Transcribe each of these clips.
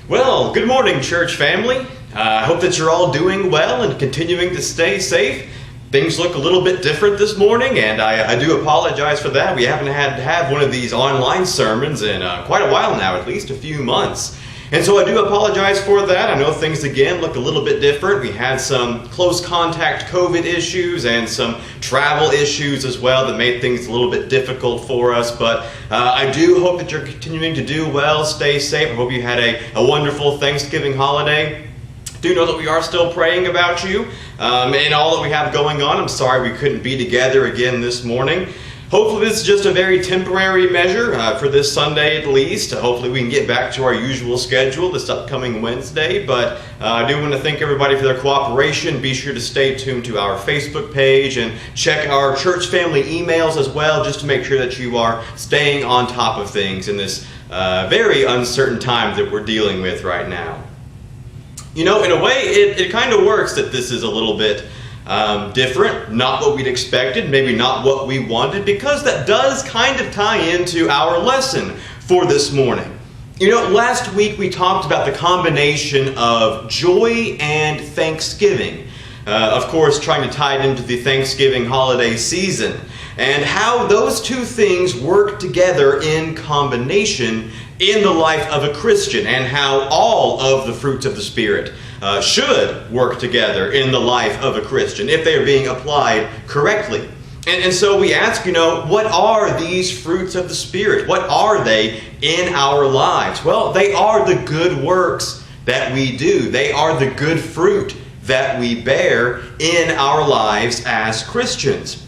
Well, good morning, church family. I hope that you're all doing well and continuing to stay safe. Things look a little bit different this morning, and I do apologize for that. We haven't had to have one of these online sermons in quite a while now, at least a few months. And so I do apologize for that. I know things again look a little bit different. We had some close contact COVID issues and some travel issues as well that made things a little bit difficult for us. But I do hope that you're continuing to do well, stay safe. I hope you had a wonderful Thanksgiving holiday. Do know that we are still praying about you and all that we have going on. I'm sorry we couldn't be together again this morning. Hopefully this is just a very temporary measure for this Sunday at least. Hopefully we can get back to our usual schedule this upcoming Wednesday. But I do want to thank everybody for their cooperation. Be sure to stay tuned to our Facebook page and check our church family emails as well, just to make sure that you are staying on top of things in this very uncertain time that we're dealing with right now. You know, in a way, it kind of works that this is a little bit different, not what we'd expected, maybe not what we wanted, because that does kind of tie into our lesson for this morning. You know, last week we talked about the combination of joy and thanksgiving. Of course, trying to tie it into the Thanksgiving holiday season, and how those two things work together in combination in the life of a Christian, and how all of the fruits of the Spirit should work together in the life of a Christian if they are being applied correctly. And so we ask, you know, what are these fruits of the Spirit? What are they in our lives? Well, they are the good works that we do. They are the good fruit that we bear in our lives as Christians.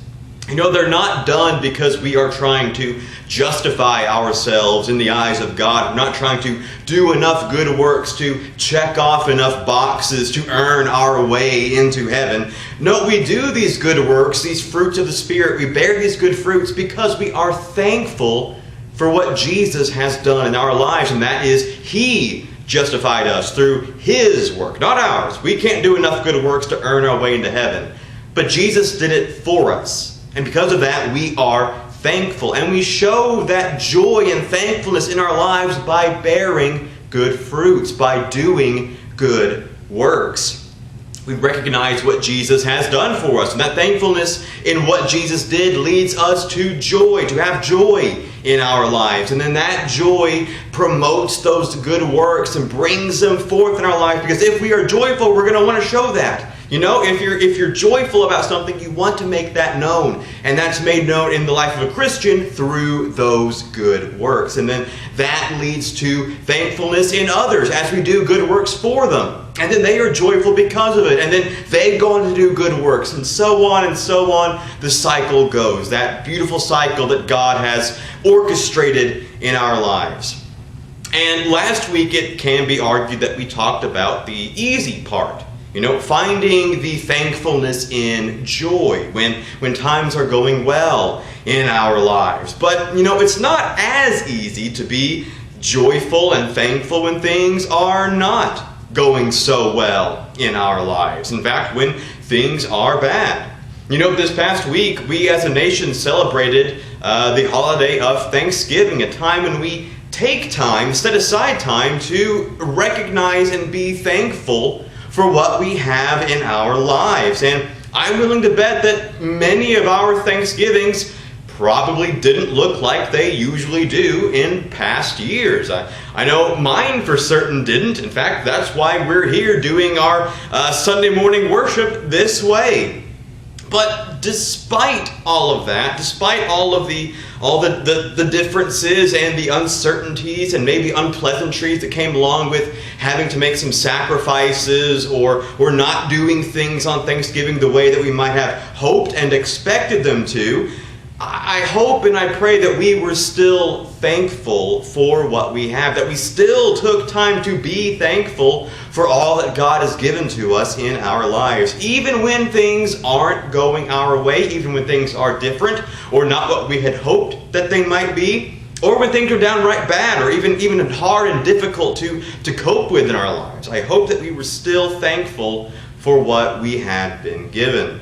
You know, they're not done because we are trying to justify ourselves in the eyes of God. We're not trying to do enough good works to check off enough boxes to earn our way into heaven. No, we do these good works, these fruits of the Spirit. We bear these good fruits because we are thankful for what Jesus has done in our lives, and that is He justified us through His work, not ours. We can't do enough good works to earn our way into heaven, but Jesus did it for us. And because of that, we are thankful. And we show that joy and thankfulness in our lives by bearing good fruits, by doing good works. We recognize what Jesus has done for us. And that thankfulness in what Jesus did leads us to joy, to have joy in our lives. And then that joy promotes those good works and brings them forth in our life. Because if we are joyful, we're going to want to show that. You know, if you're joyful about something, you want to make that known. And that's made known in the life of a Christian through those good works. And then that leads to thankfulness in others as we do good works for them. And then they are joyful because of it. And then they go on to do good works. And so on and so on, the cycle goes. That beautiful cycle that God has orchestrated in our lives. And last week it can be argued that we talked about the easy part. You know, finding the thankfulness in joy when times are going well in our lives. But, you know, it's not as easy to be joyful and thankful when things are not going so well in our lives. In fact, when things are bad. You know, this past week, we as a nation celebrated the holiday of Thanksgiving, a time when we take time, set aside time to recognize and be thankful for what we have in our lives. And I'm willing to bet that many of our Thanksgivings probably didn't look like they usually do in past years. I know mine for certain didn't. In fact, that's why we're here doing our Sunday morning worship this way. But despite all of that, despite all the differences and the uncertainties and maybe unpleasantries that came along with having to make some sacrifices or not doing things on Thanksgiving the way that we might have hoped and expected them to, I hope and I pray that we were still thankful for what we have, that we still took time to be thankful for all that God has given to us in our lives. Even when things aren't going our way, even when things are different or not what we had hoped that they might be, or when things are downright bad or even hard and difficult to cope with in our lives. I hope that we were still thankful for what we had been given.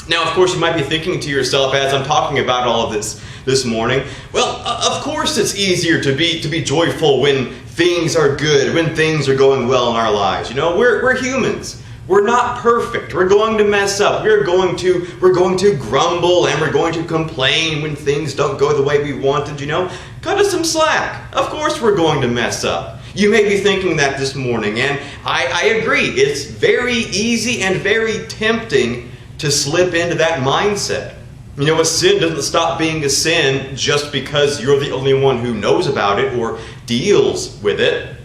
Now, of course, you might be thinking to yourself as I'm talking about all of this this morning. Well, of course it's easier to be joyful when things are good, when things are going well in our lives. You know, we're humans. We're not perfect. We're going to mess up. We're going to grumble and we're going to complain when things don't go the way we wanted, you know. Cut us some slack. Of course we're going to mess up. You may be thinking that this morning, and I agree. It's very easy and very tempting to slip into that mindset. You know, a sin doesn't stop being a sin just because you're the only one who knows about it or deals with it.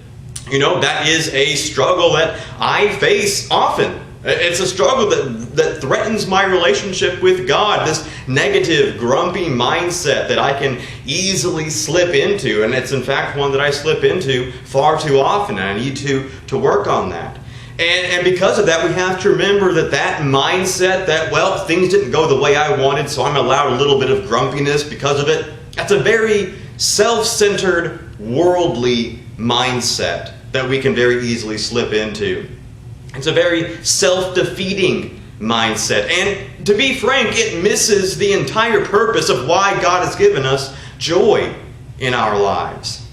You know, that is a struggle that I face often. It's a struggle that threatens my relationship with God, this negative, grumpy mindset that I can easily slip into. And it's in fact one that I slip into far too often, and I need to work on that. And because of that, we have to remember that mindset that, well, things didn't go the way I wanted, so I'm allowed a little bit of grumpiness because of it. That's a very self-centered, worldly mindset that we can very easily slip into. It's a very self-defeating mindset. And to be frank, it misses the entire purpose of why God has given us joy in our lives.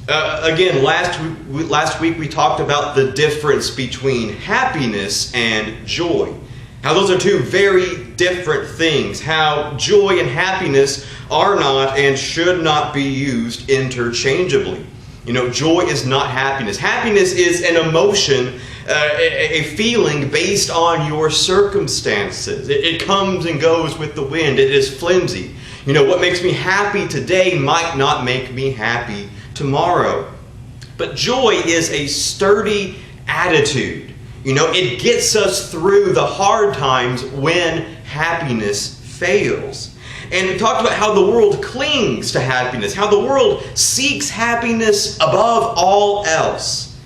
Again, last week we talked about the difference between happiness and joy. How those are two very different things. How joy and happiness are not and should not be used interchangeably. You know, joy is not happiness. Happiness is an emotion, a feeling based on your circumstances. It comes and goes with the wind. It is flimsy. You know, what makes me happy today might not make me happy tomorrow. But joy is a sturdy attitude. You know, it gets us through the hard times when happiness fails. And we talked about how the world clings to happiness, how the world seeks happiness above all else.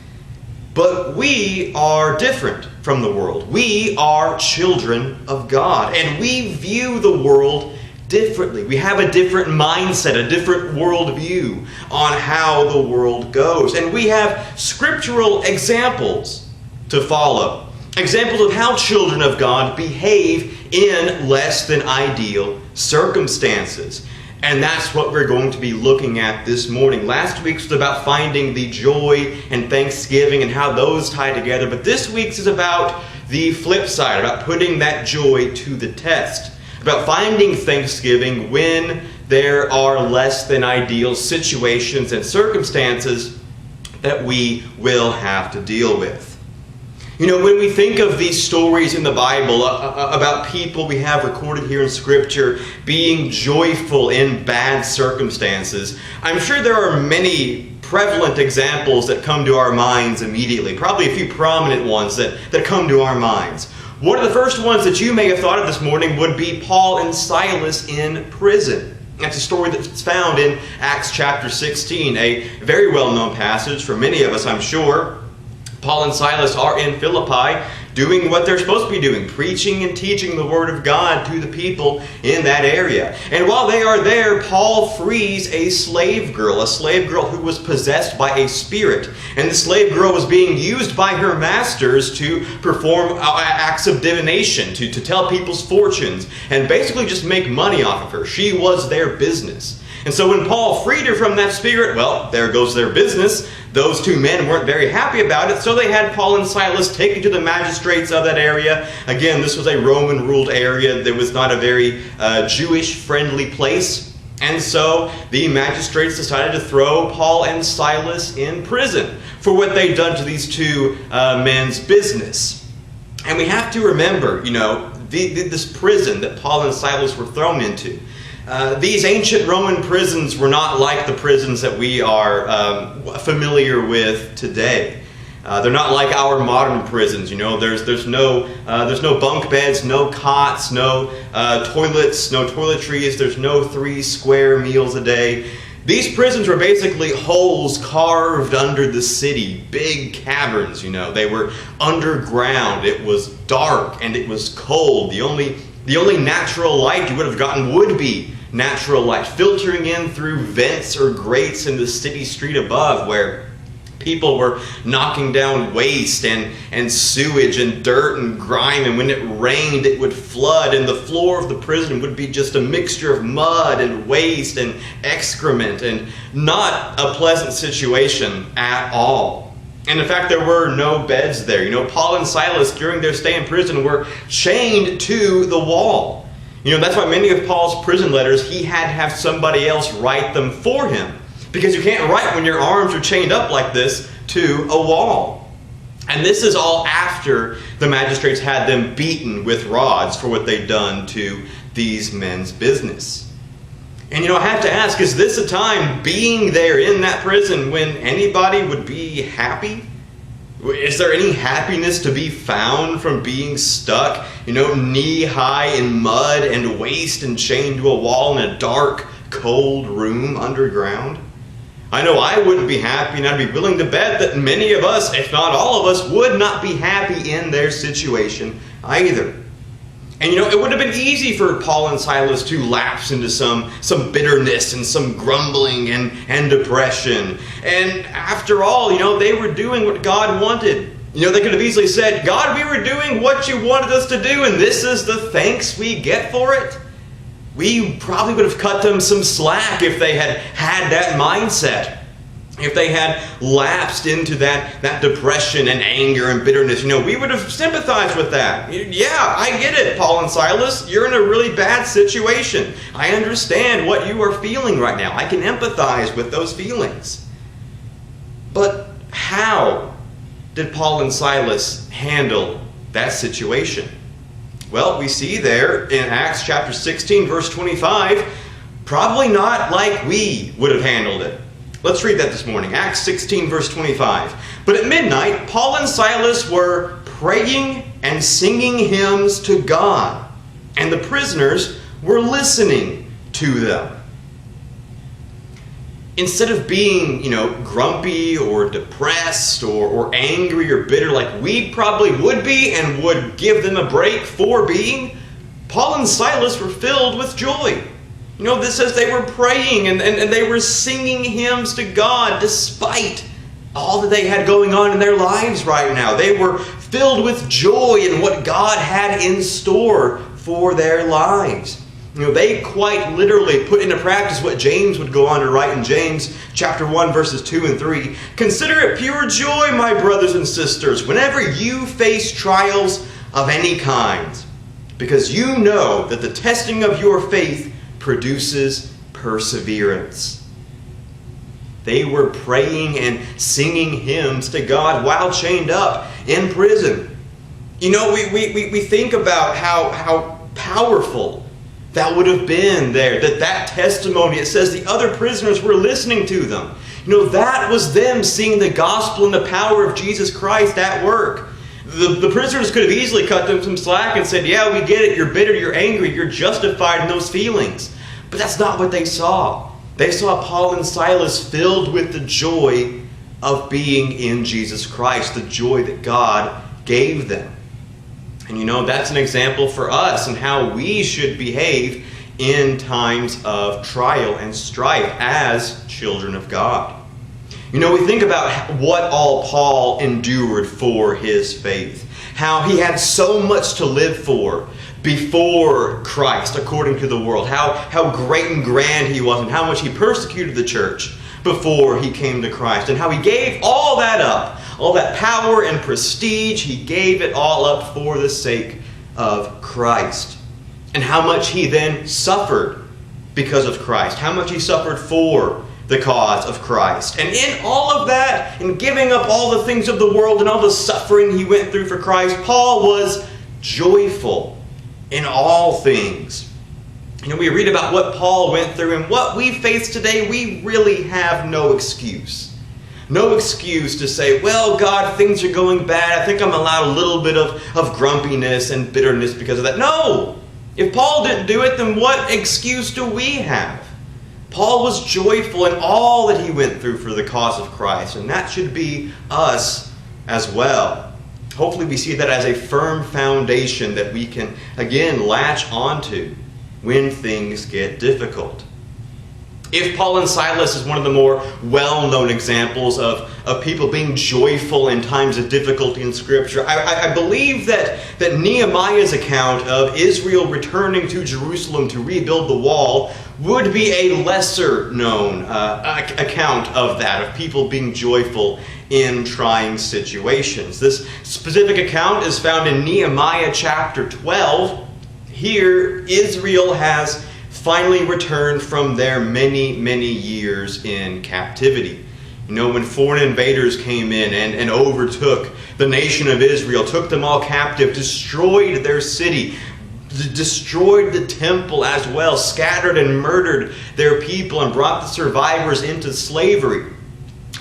But we are different from the world. We are children of God, and we view the world differently. We have a different mindset, a different worldview on how the world goes. And we have scriptural examples to follow. Examples of how children of God behave in less than ideal circumstances. And that's what we're going to be looking at this morning. Last week's was about finding the joy and thanksgiving and how those tie together. But this week's is about the flip side, about putting that joy to the test. About finding thanksgiving when there are less than ideal situations and circumstances that we will have to deal with. You know, when we think of these stories in the Bible about people we have recorded here in Scripture being joyful in bad circumstances, I'm sure there are many prevalent examples that come to our minds immediately. Probably a few prominent ones that come to our minds. One of the first ones that you may have thought of this morning would be Paul and Silas in prison. That's a story that's found in Acts chapter 16, a very well-known passage for many of us, I'm sure. Paul and Silas are in Philippi doing what they're supposed to be doing, preaching and teaching the Word of God to the people in that area. And while they are there, Paul frees a slave girl who was possessed by a spirit. And the slave girl was being used by her masters to perform acts of divination, to tell people's fortunes, and basically just make money off of her. She was their business. And so when Paul freed her from that spirit, well, there goes their business. Those two men weren't very happy about it, so they had Paul and Silas taken to the magistrates of that area. Again, this was a Roman-ruled area. There was not a very Jewish-friendly place. And so the magistrates decided to throw Paul and Silas in prison for what they'd done to these two men's business. And we have to remember, you know, this prison that Paul and Silas were thrown into. These ancient Roman prisons were not like the prisons that we are familiar with today. They're not like our modern prisons. You know, there's no bunk beds, no cots, no toilets, no toiletries. There's no 3 square meals a day. These prisons were basically holes carved under the city, big caverns. You know, they were underground. It was dark and it was cold. The only natural light you would have gotten would be natural light filtering in through vents or grates in the city street above, where People were knocking down waste and sewage and dirt and grime, and when it rained, it would flood, and the floor of the prison would be just a mixture of mud and waste and excrement, and not a pleasant situation at all. And in fact, there were no beds there. Paul and Silas, during their stay in prison, were chained to the wall. That's why many of Paul's prison letters, he had to have somebody else write them for him. Because you can't write when your arms are chained up like this to a wall. And this is all after the magistrates had them beaten with rods for what they'd done to these men's business. And I have to ask, is this a time, being there in that prison, when anybody would be happy? Is there any happiness to be found from being stuck, knee-high in mud and waste and chained to a wall in a dark, cold room underground? I know I wouldn't be happy, and I'd be willing to bet that many of us, if not all of us, would not be happy in their situation either. And it would have been easy for Paul and Silas to lapse into some bitterness and some grumbling and depression. And after all, they were doing what God wanted. They could have easily said, God, we were doing what you wanted us to do, and this is the thanks we get for it. We probably would have cut them some slack if they had that mindset. If they had lapsed into that depression and anger and bitterness, we would have sympathized with that. Yeah, I get it, Paul and Silas. You're in a really bad situation. I understand what you are feeling right now. I can empathize with those feelings. But how did Paul and Silas handle that situation? Well, we see there in Acts chapter 16, verse 25, probably not like we would have handled it. Let's read that this morning. Acts 16, verse 25. But at midnight, Paul and Silas were praying and singing hymns to God, and the prisoners were listening to them. Instead of being, grumpy or depressed or angry or bitter like we probably would be and would give them a break for being, Paul and Silas were filled with joy. This says they were praying and they were singing hymns to God despite all that they had going on in their lives right now. They were filled with joy in what God had in store for their lives. They quite literally put into practice what James would go on to write in James chapter 1, verses 2 and 3. Consider it pure joy, my brothers and sisters, whenever you face trials of any kind, because you know that the testing of your faith produces perseverance. They were praying and singing hymns to God while chained up in prison. We think about how powerful that would have been there, that testimony. It says the other prisoners were listening to them. That was them seeing the gospel and the power of Jesus Christ at work. The prisoners could have easily cut them some slack and said, yeah, we get it, you're bitter, you're angry, you're justified in those feelings. But that's not what they saw. They saw Paul and Silas filled with the joy of being in Jesus Christ, the joy that God gave them. And that's an example for us and how we should behave in times of trial and strife as children of God. We think about what all Paul endured for his faith. How he had so much to live for before Christ, according to the world. How great and grand he was and how much he persecuted the church before he came to Christ. And how he gave all that up. All that power and prestige, he gave it all up for the sake of Christ. And how much he then suffered because of Christ. How much he suffered for the cause of Christ. And in all of that, in giving up all the things of the world and all the suffering he went through for Christ, Paul was joyful in all things. We read about what Paul went through, and what we face today, we really have no excuse. No excuse to say, well, God, things are going bad. I think I'm allowed a little bit of grumpiness and bitterness because of that. No! If Paul didn't do it, then what excuse do we have? Paul was joyful in all that he went through for the cause of Christ, and that should be us as well. Hopefully we see that as a firm foundation that we can, again, latch onto when things get difficult. If Paul and Silas is one of the more well-known examples of people being joyful in times of difficulty in Scripture, I believe that Nehemiah's account of Israel returning to Jerusalem to rebuild the wall would be a lesser-known account of that, of people being joyful in trying situations. This specific account is found in Nehemiah chapter 12. Here, Israel has finally returned from their many, many years in captivity. You know, when foreign invaders came in and overtook the nation of Israel, took them all captive, destroyed their city, destroyed the temple as well, scattered and murdered their people, and brought the survivors into slavery.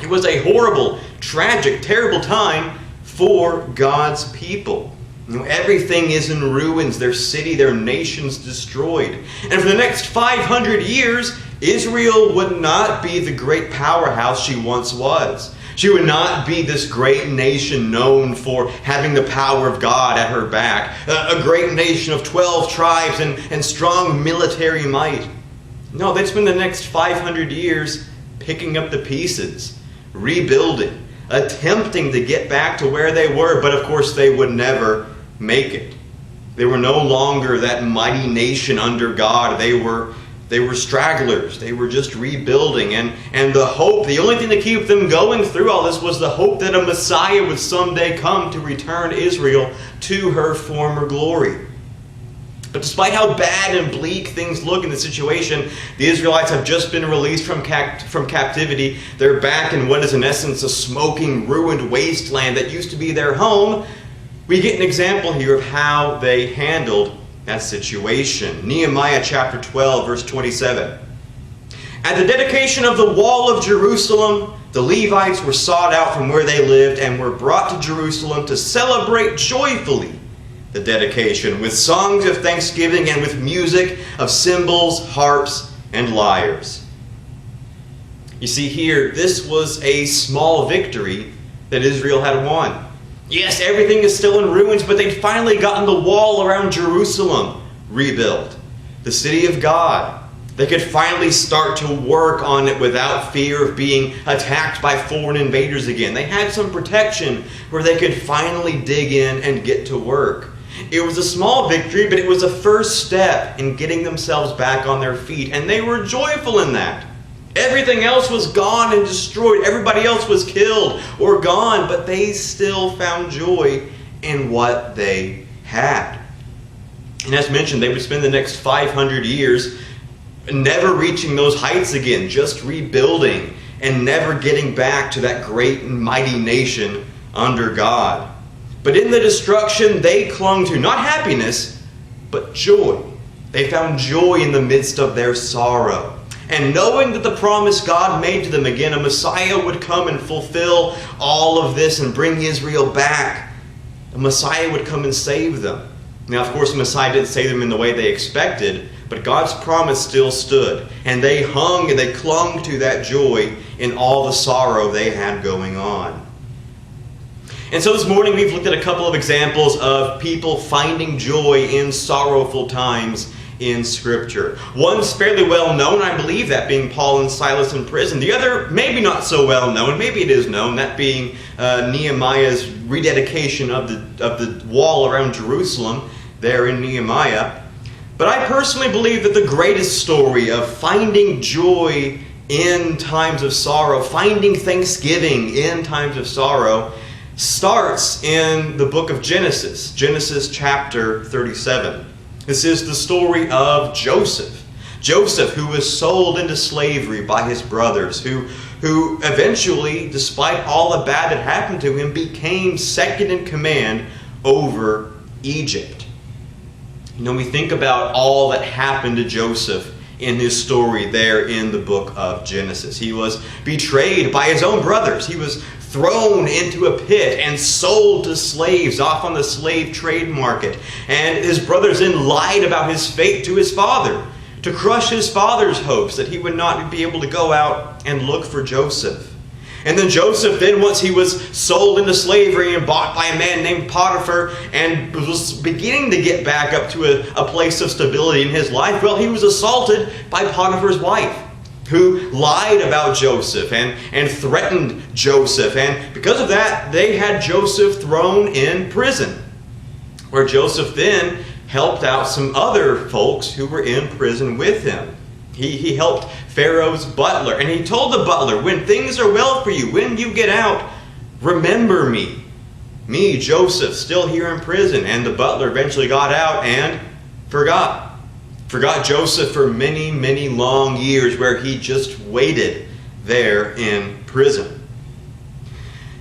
It was a horrible, tragic, terrible time for God's people. You know, everything is in ruins, their city, their nation's destroyed. And for the next 500 years, Israel would not be the great powerhouse she once was. She would not be this great nation known for having the power of God at her back. A great nation of 12 tribes and strong military might. No, they'd spend the next 500 years picking up the pieces, rebuilding, attempting to get back to where they were, but of course they would never make it. They were no longer that mighty nation under God. They were stragglers. They were just rebuilding. And the hope, the only thing to keep them going through all this was the hope that a Messiah would someday come to return Israel to her former glory. But despite how bad and bleak things look in the situation, the Israelites have just been released from captivity. They're back in what is in essence a smoking, ruined wasteland that used to be their home. We get an example here of how they handled that situation. Nehemiah chapter 12, verse 27. At the dedication of the wall of Jerusalem, the Levites were sought out from where they lived and were brought to Jerusalem to celebrate joyfully the dedication with songs of thanksgiving and with music of cymbals, harps, and lyres. You see here, this was a small victory that Israel had won. Yes, everything is still in ruins, but they'd finally gotten the wall around Jerusalem rebuilt. The city of God. They could finally start to work on it without fear of being attacked by foreign invaders again. They had some protection where they could finally dig in and get to work. It was a small victory, but it was a first step in getting themselves back on their feet, and they were joyful in that. Everything else was gone and destroyed. Everybody else was killed or gone, but they still found joy in what they had. And as mentioned, they would spend the next 500 years never reaching those heights again, just rebuilding and never getting back to that great and mighty nation under God. But in the destruction, they clung to not happiness, but joy. They found joy in the midst of their sorrow. And knowing that the promise God made to them again, a Messiah would come and fulfill all of this and bring Israel back. A Messiah would come and save them. Now, of course, the Messiah didn't save them in the way they expected, but God's promise still stood. And they hung and they clung to that joy in all the sorrow they had going on. And so this morning we've looked at a couple of examples of people finding joy in sorrowful times in Scripture. One's fairly well known, I believe, that being Paul and Silas in prison. The other, maybe not so well known, maybe it is known, that being Nehemiah's rededication of the wall around Jerusalem there in Nehemiah. But I personally believe that the greatest story of finding joy in times of sorrow, finding thanksgiving in times of sorrow, starts in the book of Genesis, Genesis chapter 37. This is the story of Joseph. Joseph, who was sold into slavery by his brothers, who eventually, despite all the bad that happened to him, became second in command over Egypt. You know, we think about all that happened to Joseph in his story there in the book of Genesis. He was betrayed by his own brothers. He was thrown into a pit and sold to slaves off on the slave trade market. And his brothers then lied about his fate to his father to crush his father's hopes that he would not be able to go out and look for Joseph. And then Joseph, then once he was sold into slavery and bought by a man named Potiphar and was beginning to get back up to a place of stability in his life, well, he was assaulted by Potiphar's wife, who lied about Joseph and threatened Joseph. And because of that, they had Joseph thrown in prison, where Joseph then helped out some other folks who were in prison with him. He helped Pharaoh's butler, and he told the butler, when things are well for you, when you get out, remember me. Me, Joseph, still here in prison. And the butler eventually got out and forgot Joseph for many, many long years, where he just waited there in prison.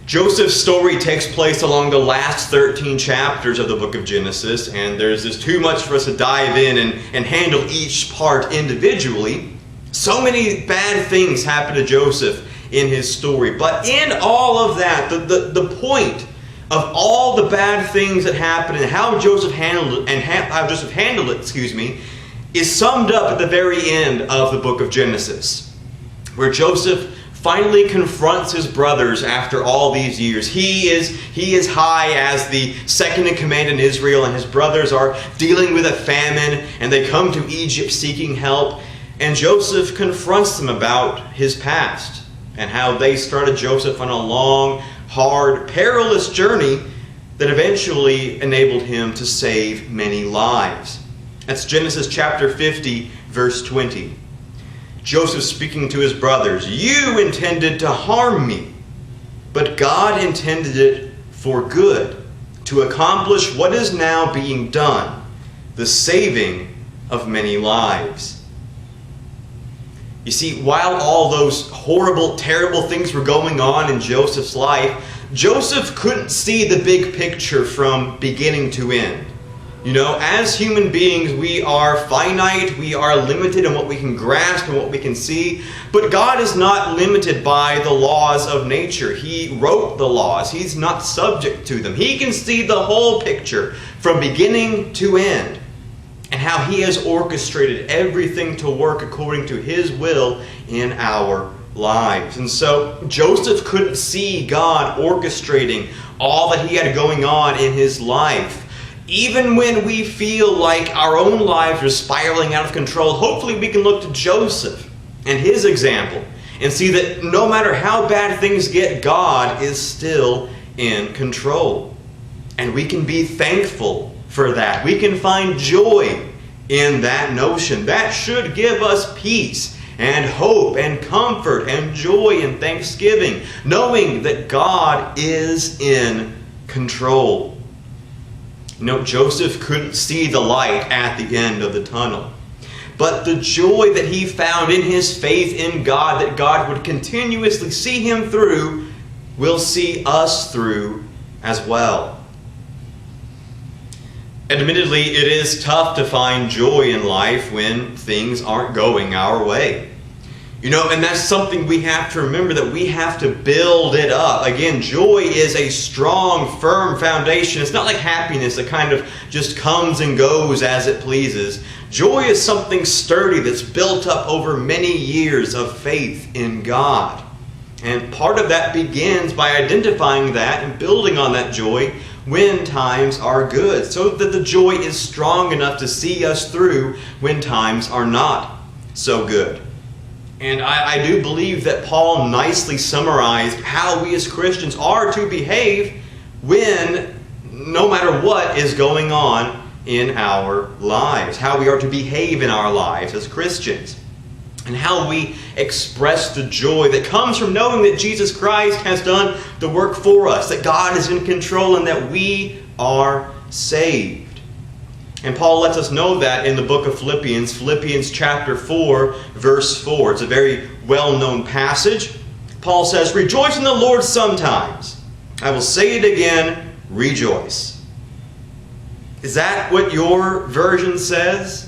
Joseph's story takes place along the last 13 chapters of the book of Genesis, and there's just too much for us to dive in and handle each part individually. So many bad things happen to Joseph in his story. But in all of that, the point of all the bad things that happened and how Joseph handled it, is summed up at the very end of the book of Genesis, where Joseph finally confronts his brothers after all these years. He is high as the second in command in Israel, and his brothers are dealing with a famine, and they come to Egypt seeking help. And Joseph confronts them about his past and how they started Joseph on a long, hard, perilous journey that eventually enabled him to save many lives. That's Genesis chapter 50, verse 20. Joseph speaking to his brothers, "You intended to harm me, but God intended it for good, to accomplish what is now being done, the saving of many lives." You see, while all those horrible, terrible things were going on in Joseph's life, Joseph couldn't see the big picture from beginning to end. You know, as human beings, we are finite, we are limited in what we can grasp and what we can see, but God is not limited by the laws of nature. He wrote the laws. He's not subject to them. He can see the whole picture from beginning to end, and how He has orchestrated everything to work according to His will in our lives. And so Joseph couldn't see God orchestrating all that he had going on in his life. Even when we feel like our own lives are spiraling out of control, hopefully we can look to Joseph and his example and see that no matter how bad things get, God is still in control. And we can be thankful for that. We can find joy in that notion. That should give us peace and hope and comfort and joy and thanksgiving, knowing that God is in control. You know, Joseph couldn't see the light at the end of the tunnel. But the joy that he found in his faith in God, that God would continuously see him through, will see us through as well. Admittedly, it is tough to find joy in life when things aren't going our way. You know, and that's something we have to remember, that we have to build it up. Again, joy is a strong, firm foundation. It's not like happiness that kind of just comes and goes as it pleases. Joy is something sturdy that's built up over many years of faith in God. And part of that begins by identifying that and building on that joy when times are good, so that the joy is strong enough to see us through when times are not so good. And I do believe that Paul nicely summarized how we as Christians are to behave when, no matter what is going on in our lives, how we are to behave in our lives as Christians, and how we express the joy that comes from knowing that Jesus Christ has done the work for us, that God is in control, and that we are saved. And Paul lets us know that in the book of Philippians, Philippians chapter 4, verse 4. It's a very well-known passage. Paul says, "Rejoice in the Lord sometimes. I will say it again, rejoice." Is that what your version says?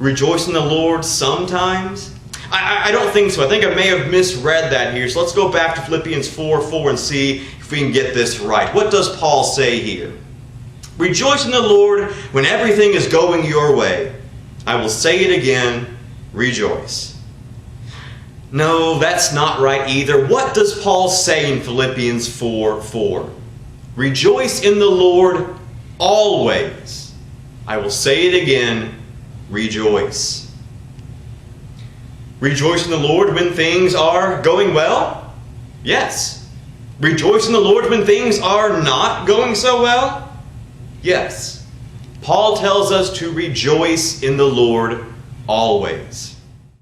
Rejoice in the Lord sometimes? I don't think so. I think I may have misread that here. So let's go back to Philippians 4:4 and see if we can get this right. What does Paul say here? "Rejoice in the Lord when everything is going your way. I will say it again, rejoice." No, that's not right either. What does Paul say in Philippians 4:4? "Rejoice in the Lord always. I will say it again, rejoice." Rejoice in the Lord when things are going well? Yes. Rejoice in the Lord when things are not going so well? Yes. Paul tells us to rejoice in the Lord always.